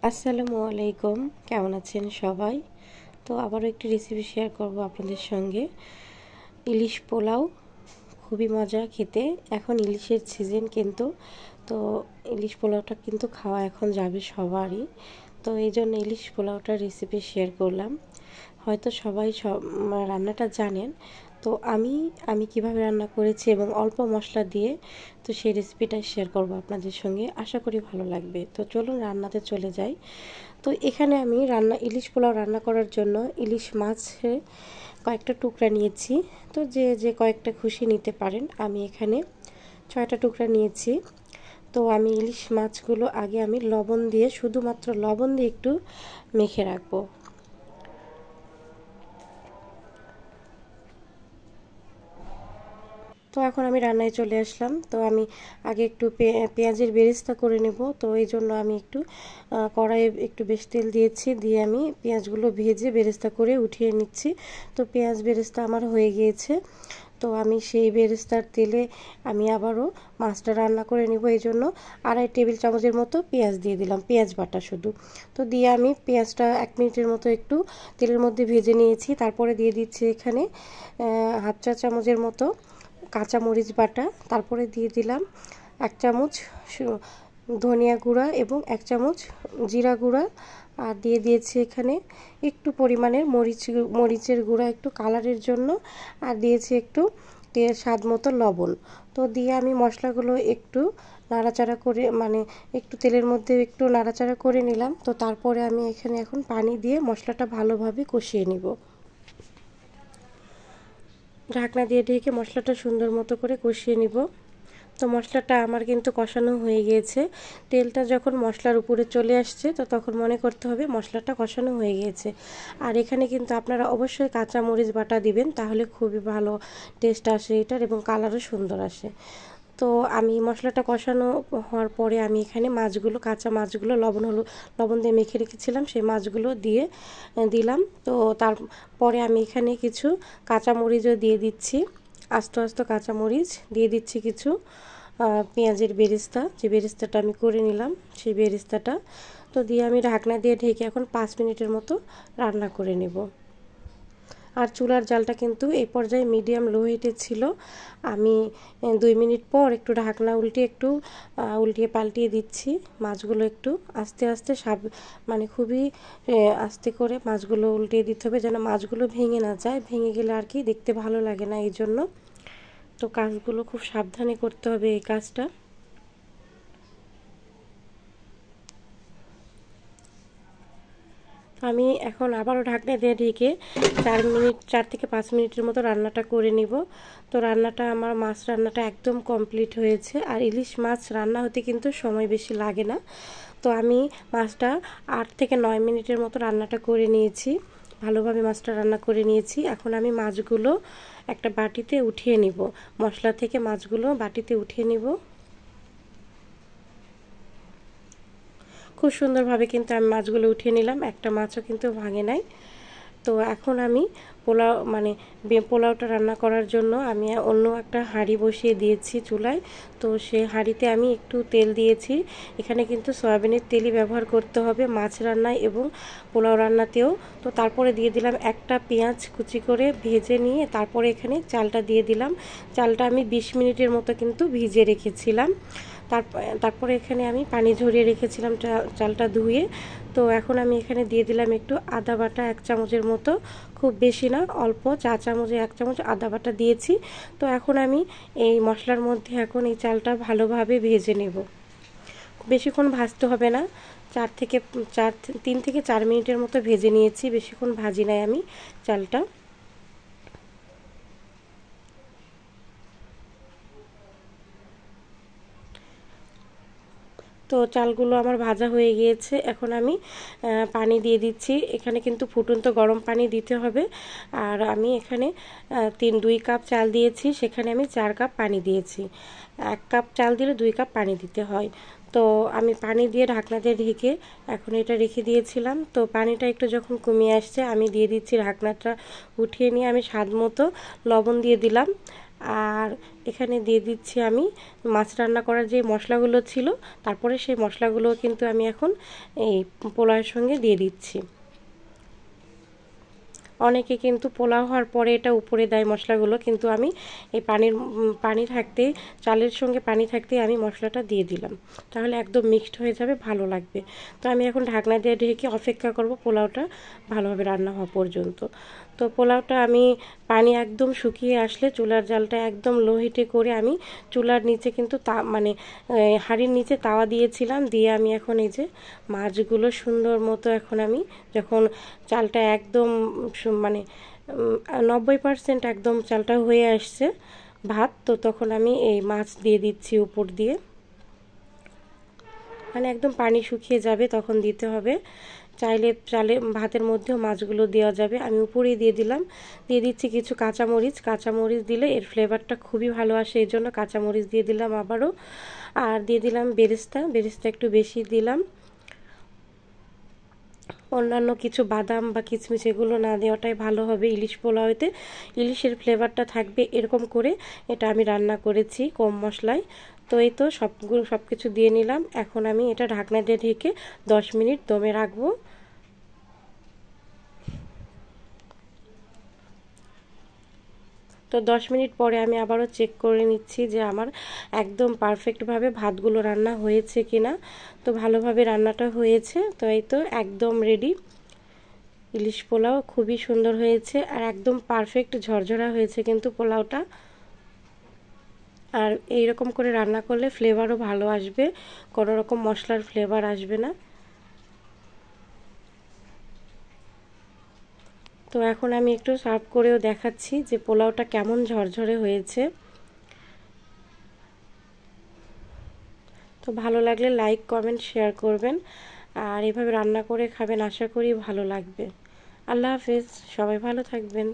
আসসালামু আলাইকুম, কেমন আছেন সবাই? তো আবারও একটি রেসিপি শেয়ার করব আপনাদের সঙ্গে। ইলিশ পোলাও খুবই মজা খেতে। এখন ইলিশের সিজন কিন্তু, তো ইলিশ পোলাওটা কিন্তু খাওয়া এখন যাবে সবারই। তো এই জন্য ইলিশ পোলাওটার রেসিপি শেয়ার করলাম। হয়তো সবাই রান্নাটা জানেন। তো আমি কিভাবে রান্না করেছি এবং অল্প মশলা দিয়ে তো সেই রেসিপিটা শেয়ার করব আপনাদের সঙ্গে। আশা করি ভালো লাগবে। তো চলুন রান্নাতে চলে যাই। তো এখানে আমি ইলিশ পোলাও রান্না করার জন্য ইলিশ মাছের কয়েকটা টুকরা নিয়েছি। তো যে কয়েকটা খুশি নিতে পারেন। আমি এখানে 6টা টুকরা নিয়েছি। তো আমি ইলিশ মাছগুলো আগে আমি লবণ দিয়ে, শুধুমাত্র লবণ দিয়ে একটু মেখে রাখবো। তো এখন আমি রান্নায় চলে আসলাম। তো আমি আগে একটু পেঁয়াজের বেরেস্তা করে নেব। তো এই জন্য আমি একটু কড়াইয়ে একটু বেশি তেল দিয়েছি, দিয়ে আমি পেঁয়াজগুলো ভেজে বেরেস্তা করে উঠিয়ে নিচ্ছি। তো পেঁয়াজ বেরেস্তা আমার হয়ে গিয়েছে। তো আমি সেই বেরেস্তার তেলে আমি আবারও মাছটা রান্না করে নেব। এই জন্য 2.5 টেবিল চামচের মতো পেঁয়াজ দিয়ে দিলাম, পেঁয়াজ বাটা শুধু। তো দিয়ে আমি পেঁয়াজটা 1 মিনিটের মতো একটু তেলের মধ্যে ভেজে নিয়েছি। তারপরে দিয়ে দিচ্ছি এখানে 1/2 চা চামচের মতো কাঁচা মরিচ বাটা। তারপরে দিয়ে দিলাম 1 চামচ ধনিয়া গুঁড়া এবং 1 চামচ জিরা গুঁড়া। আর দিয়ে দিয়েছি এখানে একটু পরিমাণের মরিচের গুঁড়া একটু কালারের জন্য। আর দিয়েছি একটু স্বাদ মতো লবণ। তো দিয়ে আমি মশলাগুলো একটু নাড়াচাড়া করে, একটু তেলের মধ্যে একটু নাড়াচাড়া করে নিলাম। তো তারপরে আমি এখানে এখন পানি দিয়ে মশলাটা ভালোভাবে কষিয়ে নিব। ঢাকনা দিয়ে ঢেকে মশলাটা সুন্দর মতো করে কষিয়ে নিব। তো মশলাটা আমার কিন্তু কষানো হয়ে গিয়েছে। তেলটা যখন মশলার উপরে চলে আসছে তো তখন মনে করতে হবে মশলাটা কষানো হয়ে গিয়েছে। আর এখানে কিন্তু আপনারা অবশ্যই কাঁচা মরিচ বাটা দিবেন, তাহলে খুবই ভালো টেস্ট আসে এটার এবং কালারও সুন্দর আসে। তো আমি মশলাটা কষানো হওয়ার পরে আমি এখানে কাঁচা মাছগুলো লবণ দিয়ে মেখে রেখেছিলাম, সেই মাছগুলো দিয়ে দিলাম। তো তারপরে আমি এখানে কিছু কাঁচা মরিচও দিয়ে দিচ্ছি, আস্ত কাঁচা মরিচ দিয়ে দিচ্ছি কিছু। পেঁয়াজের বেরেস্তা, যে বেরেস্তাটা আমি করে নিলাম সেই বেরেস্তাটা। তো দিয়ে আমি ঢাকনা দিয়ে ঢেকে এখন 5 মিনিটের মতো রান্না করে নেব। আর চুলার জালটা কিন্তু এই পর্যায়ে মিডিয়াম লো হিটে ছিল। আমি 2 মিনিট পর একটু ঢাকনা উল্টিয়ে পাল্টিয়ে দিচ্ছি। মাছগুলো একটু আস্তে আস্তে খুবই আস্তে করে মাছগুলো উল্টিয়ে দিতে হবে, যেন মাছগুলো ভেঙে না যায়। ভেঙে গেলে আর কি দেখতে ভালো লাগে না, এই জন্য। তো কাজগুলো খুব সাবধানে করতে হবে এই কাজটা। আমি এখন আবারও ঢাকনা দিয়ে ঢেকে 4 থেকে 5 মিনিটের মতো রান্নাটা করে নিব। তো আমার মাছ রান্নাটা একদম কমপ্লিট হয়েছে। আর ইলিশ মাছ রান্না হতে কিন্তু সময় বেশি লাগে না। তো আমি মাছটা 8 থেকে 9 মিনিটের মতো রান্নাটা করে নিয়েছি, ভালোভাবে মাছটা রান্না করে নিয়েছি। এখন আমি মাছগুলো একটা বাটিতে উঠিয়ে নিব, মশলা থেকে মাছগুলো বাটিতে উঠিয়ে নিব। খুব সুন্দরভাবে কিন্তু আমি মাছগুলো উঠিয়ে নিলাম, একটা মাছও কিন্তু ভাঙে নাই। তো এখন আমি পোলাওটা রান্না করার জন্য আমি অন্য একটা হাঁড়ি বসিয়ে দিয়েছি চুলায়। তো সেই হাঁড়িতে আমি একটু তেল দিয়েছি। এখানে কিন্তু সয়াবিনের তেলই ব্যবহার করতে হবে মাছ রান্নায় এবং পোলাও রান্নাতেও। তো তারপরে দিয়ে দিলাম একটা পেঁয়াজ কুচি করে ভেজে নিয়ে, তারপরে এখানে চালটা দিয়ে দিলাম। চালটা আমি 20 মিনিটের মতো কিন্তু ভিজে রেখেছিলাম। তারপরে এখানে আমি পানি ঝরিয়ে রেখেছিলাম চালটা ধুয়ে। তো এখন আমি এখানে দিয়ে দিলাম একটু আদা বাটা 1 চামচের মতো, খুব বেশি না, অল্প, 4 চামচে 1 চামচ আদা বাটা দিয়েছি। তো এখন আমি এই মশলার মধ্যে এখন এই চালটা ভালোভাবে ভেজে নেব। বেশিক্ষণ ভাজতে হবে না, 3 থেকে 4 মিনিটের মতো ভেজে নিয়েছি, বেশিক্ষণ ভাজি নাই আমি চালটা। তো চালগুলো আমার ভাজা হয়ে গিয়েছে। এখন আমি পানি দিয়ে দিচ্ছি। এখানে কিন্তু ফুটন্ত গরম পানি দিতে হবে। আর আমি এখানে 2 কাপ চাল দিয়েছি, সেখানে আমি 4 কাপ পানি দিয়েছি। 1 কাপ চাল দিলে 2 কাপ পানি দিতে হয়। তো আমি পানি দিয়ে ঢাকনা দিয়ে ঢেকে এখন এটা রেখে দিয়েছিলাম। তো পানিটা একটু যখন কমিয়ে আসছে আমি দিয়ে দিচ্ছি, ঢাকনাটা উঠিয়ে নিয়ে আমি স্বাদ মতো লবণ দিয়ে দিলাম। আর এখানে দিয়ে দিচ্ছি আমি মাছ রান্না করার যে মশলাগুলো ছিল, তারপরে সেই মশলাগুলো কিন্তু আমি এখন এই পোলাওয়ের সঙ্গে দিয়ে দিচ্ছি। অনেকে কিন্তু পোলাও হওয়ার পরে এটা উপরে দেয় মশলাগুলো, কিন্তু আমি এই পানি থাকতে, চালের সঙ্গে পানি থাকতে আমি মশলাটা দিয়ে দিলাম, তাহলে একদম মিক্সড হয়ে যাবে, ভালো লাগবে। তো আমি এখন ঢাকনা দিয়ে ঢেকে অপেক্ষা করব পোলাওটা ভালোভাবে রান্না হওয়া পর্যন্ত। তো পোলাওটা আমি পানি একদম শুকিয়ে আসলে চুলার জালটা একদম লো হিটে করে আমি চুলার নিচে কিন্তু হাঁড়ির নিচে তাওয়া দিয়েছিলাম, দিয়ে আমি এখন এই যে মাছগুলো সুন্দর মতো এখন আমি যখন চালটা একদম 90% একদম চালটা হয়ে আসছে ভাত, তো তখন আমি এই মাছ দিয়ে দিচ্ছি উপর দিয়ে, একদম পানি শুকিয়ে যাবে তখন দিতে হবে। চাইলে ভাতের মধ্যেও মাছগুলো দেওয়া যাবে, আমি উপরেই দিয়ে দিলাম। দিয়ে দিচ্ছি কিছু কাঁচামরিচ দিলে এর ফ্লেভারটা খুবই ভালো আসে, এই জন্য কাঁচামরিচ দিয়ে দিলাম আবারও। আর দিয়ে দিলাম বেরেস্তা একটু বেশি দিলাম। অন্যান্য কিছু বাদাম বা কিশমিশ এগুলো না দেওয়াটাই ভালো হবে ইলিশ পোলাওতে, ইলিশের ফ্লেভারটা থাকবে এরকম করে এটা আমি রান্না করেছি কম মশলায়। তো এই তো সব কিছু দিয়ে নিলাম, এখন আমি এটা ঢাকনা দিয়ে ঢেকে 10 মিনিট দমে রাখবো। তো 10 মিনিট পরে আমি আবারও চেক করে নিচ্ছি যে আমার একদম পারফেক্টভাবে ভাতগুলো রান্না হয়েছে কিনা। তো ভালোভাবে রান্নাটা হয়েছে, তো এই তো একদম রেডি ইলিশ পোলাও, খুবই সুন্দর হয়েছে আর একদম পারফেক্ট ঝরঝরা হয়েছে কিন্তু পোলাওটা। আর এই রকম করে রান্না করলে ফ্লেভারও ভালো আসবে, কোনো রকম মশলার ফ্লেভার আসবে না। তো এখন আমি একটু সার্ভ করেও দেখাচ্ছি যে পোলাওটা কেমন ঝরঝরে হয়েছে। তো ভালো লাগলে লাইক কমেন্ট শেয়ার করবেন, আর এভাবে রান্না করে খাবেন, আশা করি ভালো লাগবে। আল্লাহ হাফেজ, সবাই ভালো থাকবেন।